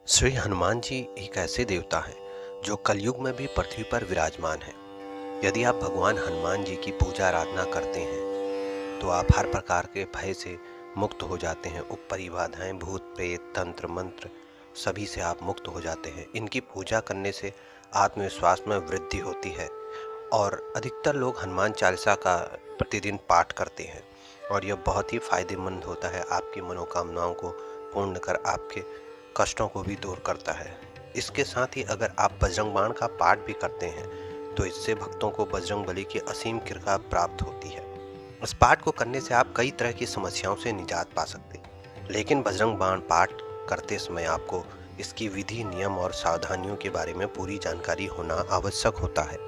श्री हनुमान जी एक ऐसे देवता हैं जो कलयुग में भी पृथ्वी पर विराजमान हैं। यदि आप भगवान हनुमान जी की पूजा आराधना करते हैं तो आप हर प्रकार के भय से मुक्त हो जाते हैं। ऊपरी बाधाएं, भूत प्रेत, तंत्र मंत्र सभी से आप मुक्त हो जाते हैं। इनकी पूजा करने से आत्मविश्वास में वृद्धि होती है और अधिकतर लोग हनुमान चालीसा का प्रतिदिन पाठ करते हैं और यह बहुत ही फायदेमंद होता है। आपकी मनोकामनाओं को पूर्ण कर आपके कष्टों को भी दूर करता है। इसके साथ ही अगर आप बजरंग बाण का पाठ भी करते हैं तो इससे भक्तों को बजरंग बली की असीम कृपा प्राप्त होती है। इस पाठ को करने से आप कई तरह की समस्याओं से निजात पा सकते हैं, लेकिन बजरंग बाण पाठ करते समय आपको इसकी विधि, नियम और सावधानियों के बारे में पूरी जानकारी होना आवश्यक होता है।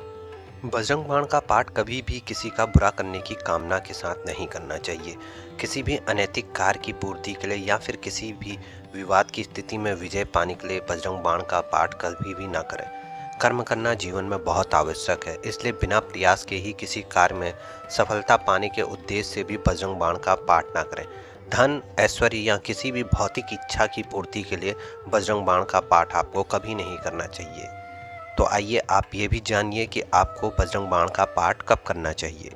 बजरंग बाण का पाठ कभी भी किसी का बुरा करने की कामना के साथ नहीं करना चाहिए। किसी भी अनैतिक कार्य की पूर्ति के लिए या फिर किसी भी विवाद की स्थिति में विजय पाने के लिए बजरंग बाण का पाठ कभी भी ना करें। कर्म करना जीवन में बहुत आवश्यक है, इसलिए बिना प्रयास के ही किसी कार्य में सफलता पाने के उद्देश्य से भी बजरंग बाण का पाठ ना करें। धन, ऐश्वर्य या किसी भी भौतिक इच्छा की पूर्ति के लिए बजरंग बाण का पाठ आपको कभी नहीं करना चाहिए। तो आइए आप ये भी जानिए कि आपको बजरंग बाण का पाठ कब करना चाहिए।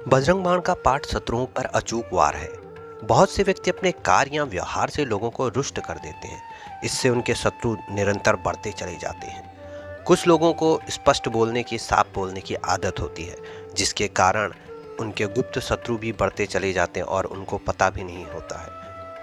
बजरंग बाण का पाठ शत्रुओं पर अचूक वार है। बहुत से व्यक्ति अपने कार्य या व्यवहार से लोगों को रुष्ट कर देते हैं। इससे उनके शत्रु निरंतर बढ़ते चले जाते हैं। कुछ लोगों को स्पष्ट बोलने की, साफ बोलने की आदत होती है, जिसके कारण उनके गुप्त शत्रु भी बढ़ते चले जाते हैं और उनको पता भी नहीं होता है।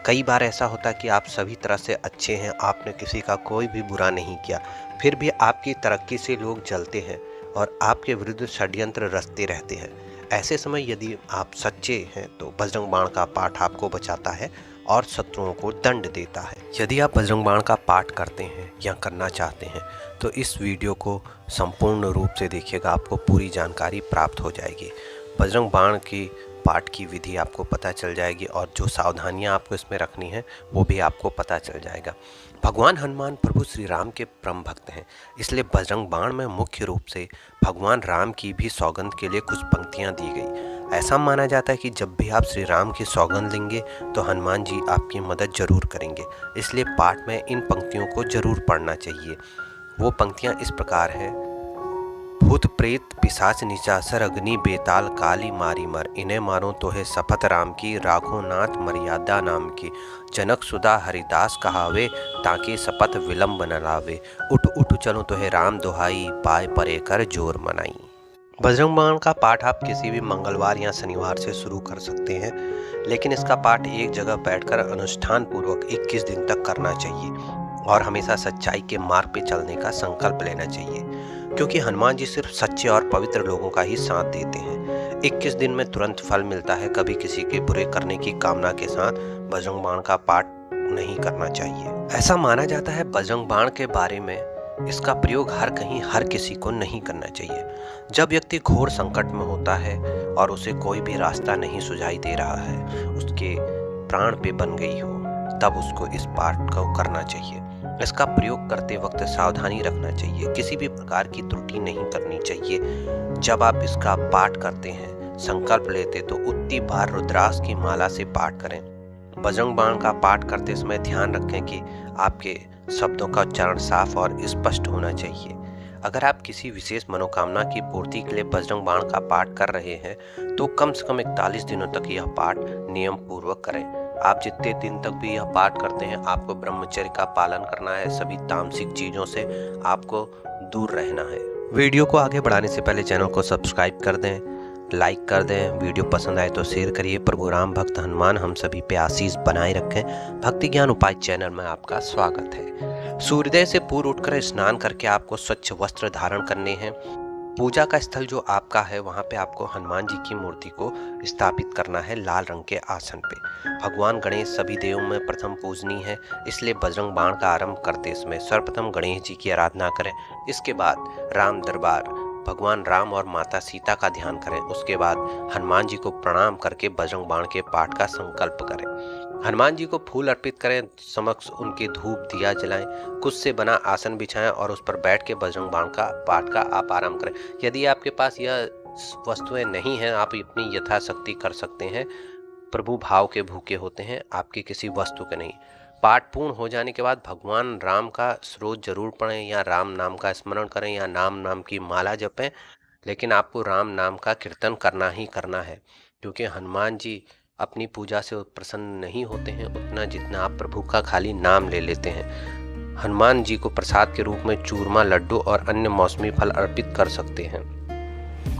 कई बार ऐसा होता है कि आप सभी तरह से अच्छे हैं, आपने किसी का कोई भी बुरा नहीं किया, फिर भी आपकी तरक्की से लोग जलते हैं और आपके विरुद्ध षड्यंत्र रचते रहते हैं। ऐसे समय यदि आप सच्चे हैं तो बजरंग बाण का पाठ आपको बचाता है और शत्रुओं को दंड देता है। यदि आप बजरंग बाण का पाठ करते हैं या करना चाहते हैं तो इस वीडियो को संपूर्ण रूप से देखिएगा, आपको पूरी जानकारी प्राप्त हो जाएगी। बजरंग बाण की पाठ की विधि आपको पता चल जाएगी और जो सावधानियां आपको इसमें रखनी है वो भी आपको पता चल जाएगा। भगवान हनुमान प्रभु श्री राम के परम भक्त हैं, इसलिए बजरंग बाण में मुख्य रूप से भगवान राम की भी सौगंध के लिए कुछ पंक्तियां दी गई। ऐसा माना जाता है कि जब भी आप श्री राम की सौगंध लेंगे तो हनुमान जी आपकी मदद जरूर करेंगे, इसलिए पाठ में इन पंक्तियों को जरूर पढ़ना चाहिए। वो पंक्तियां इस प्रकार है: भूत प्रेत पिशाच निशाचर अग्नि बेताल काली मारी मर, इन्हें मारो तो है शपथ राम की, राघो नाथ मर्यादा नाम की, जनक सुधा हरिदास कहावे, ताकि शपथ विलंब न लावे, उठ उठ चलो तो है राम दुहाई, पाए परे कर जोर मनाई। बजरंग बाण का पाठ आप किसी भी मंगलवार या शनिवार से शुरू कर सकते हैं, लेकिन इसका पाठ एक जगह बैठकर अनुष्ठान पूर्वक 21 दिन तक करना चाहिए और हमेशा सच्चाई के मार्ग पे चलने का संकल्प लेना चाहिए, क्योंकि हनुमान जी सिर्फ सच्चे और पवित्र लोगों का ही साथ देते हैं। 21 दिन में तुरंत फल मिलता है। कभी किसी के बुरे करने की कामना के साथ बजरंग बाण का पाठ नहीं करना चाहिए। ऐसा माना जाता है बजरंग बाण के बारे में, इसका प्रयोग हर कहीं हर किसी को नहीं करना चाहिए। जब व्यक्ति घोर संकट में होता है और उसे कोई भी रास्ता नहीं सुझाई दे रहा है, उसके प्राण पे बन गई हो, तब उसको इस पाठ को करना चाहिए। इसका प्रयोग करते वक्त सावधानी रखना चाहिए, किसी भी प्रकार की त्रुटि नहीं करनी चाहिए। जब आप इसका पाठ करते हैं, संकल्प लेते तो उतनी बार रुद्राक्ष की माला से पाठ करें। बजरंग बाण का पाठ करते समय ध्यान रखें कि आपके शब्दों का उच्चारण साफ और स्पष्ट होना चाहिए। अगर आप किसी विशेष मनोकामना की पूर्ति के लिए बजरंग बाण का पाठ कर रहे हैं तो कम से कम 41 दिनों तक यह पाठ नियम पूर्वक करें। आप जितने दिन तक भी यह पाठ करते हैं, आपको ब्रह्मचर्य का पालन करना है, सभी तामसिक चीजों से आपको दूर रहना है। वीडियो को आगे बढ़ाने से पहले चैनल को सब्सक्राइब कर दें, लाइक कर दें, वीडियो पसंद आए तो शेयर करिए। प्रभु राम भक्त हनुमान हम सभी पे आशीष बनाए रखें। भक्ति ज्ञान उपाय चैनल में आपका स्वागत है। सूर्योदय से पूर्व उठकर स्नान करके आपको स्वच्छ वस्त्र धारण करने हैं। पूजा का स्थल जो आपका है वहाँ पे आपको हनुमान जी की मूर्ति को स्थापित करना है लाल रंग के आसन पे। भगवान गणेश सभी देवों में प्रथम पूजनीय है, इसलिए बजरंग बाण का आरंभ करते समय सर्वप्रथम गणेश जी की आराधना करें। इसके बाद राम दरबार, भगवान राम और माता सीता का ध्यान करें। उसके बाद हनुमान जी को प्रणाम करके बजरंग बाण के पाठ का संकल्प करें। हनुमान जी को फूल अर्पित करें, समक्ष उनके धूप दिया जलाएं, कुश से बना आसन बिछाएं और उस पर बैठ के बजरंग बाण का पाठ का आप आरंभ करें। यदि आपके पास यह वस्तुएं नहीं हैं, आप अपनी यथाशक्ति कर सकते हैं। प्रभु भाव के भूखे होते हैं, आपकी किसी वस्तु के नहीं। पाठ पूर्ण हो जाने के बाद भगवान राम का स्रोत जरूर पढ़ें या राम नाम का स्मरण करें या नाम की माला जपें, लेकिन आपको राम नाम का कीर्तन करना ही करना है, क्योंकि हनुमान जी अपनी पूजा से प्रसन्न नहीं होते हैं उतना जितना आप प्रभु का खाली नाम ले लेते हैं। हनुमान जी को प्रसाद के रूप में चूरमा, लड्डू और अन्य मौसमी फल अर्पित कर सकते हैं।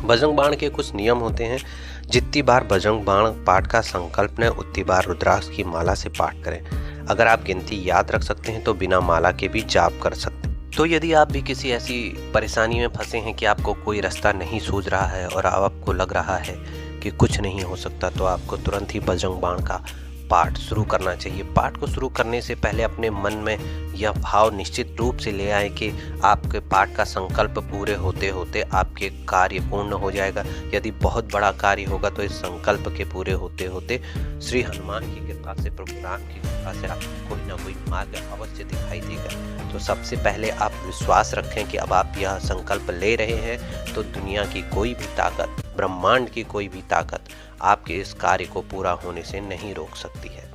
बजरंग बाण के कुछ नियम होते हैं। जितनी बार बजरंग बाण पाठ का संकल्प लें उतनी बार रुद्राक्ष की माला से पाठ करें। अगर आप गिनती याद रख सकते हैं तो बिना माला के भी जाप कर सकते हैं। तो यदि आप भी किसी ऐसी परेशानी में फंसे हैं कि आपको कोई रास्ता नहीं सूझ रहा है और आपको लग रहा है कि कुछ नहीं हो सकता, तो आपको तुरंत ही बजरंग बाण का पाठ शुरू करना चाहिए। पाठ को शुरू करने से पहले अपने मन में यह भाव निश्चित रूप से ले आए कि आपके पाठ का संकल्प पूरे होते होते आपके कार्य पूर्ण हो जाएगा। यदि बहुत बड़ा कार्य होगा तो इस संकल्प के पूरे होते होते श्री हनुमान की कृपा से, प्रभु राम की कृपा से आपको कोई ना कोई मार्ग अवश्य दिखाई देगा। तो सबसे पहले आप विश्वास रखें कि अब आप यह संकल्प ले रहे हैं तो दुनिया की कोई भी ताकत, ब्रह्मांड की कोई भी ताकत आपके इस कार्य को पूरा होने से नहीं रोक सकती है।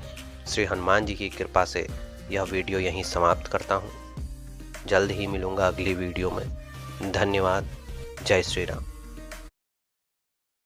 श्री हनुमान जी की कृपा से यह वीडियो यहीं समाप्त करता हूँ। जल्द ही मिलूंगा अगली वीडियो में। धन्यवाद। जय श्री राम।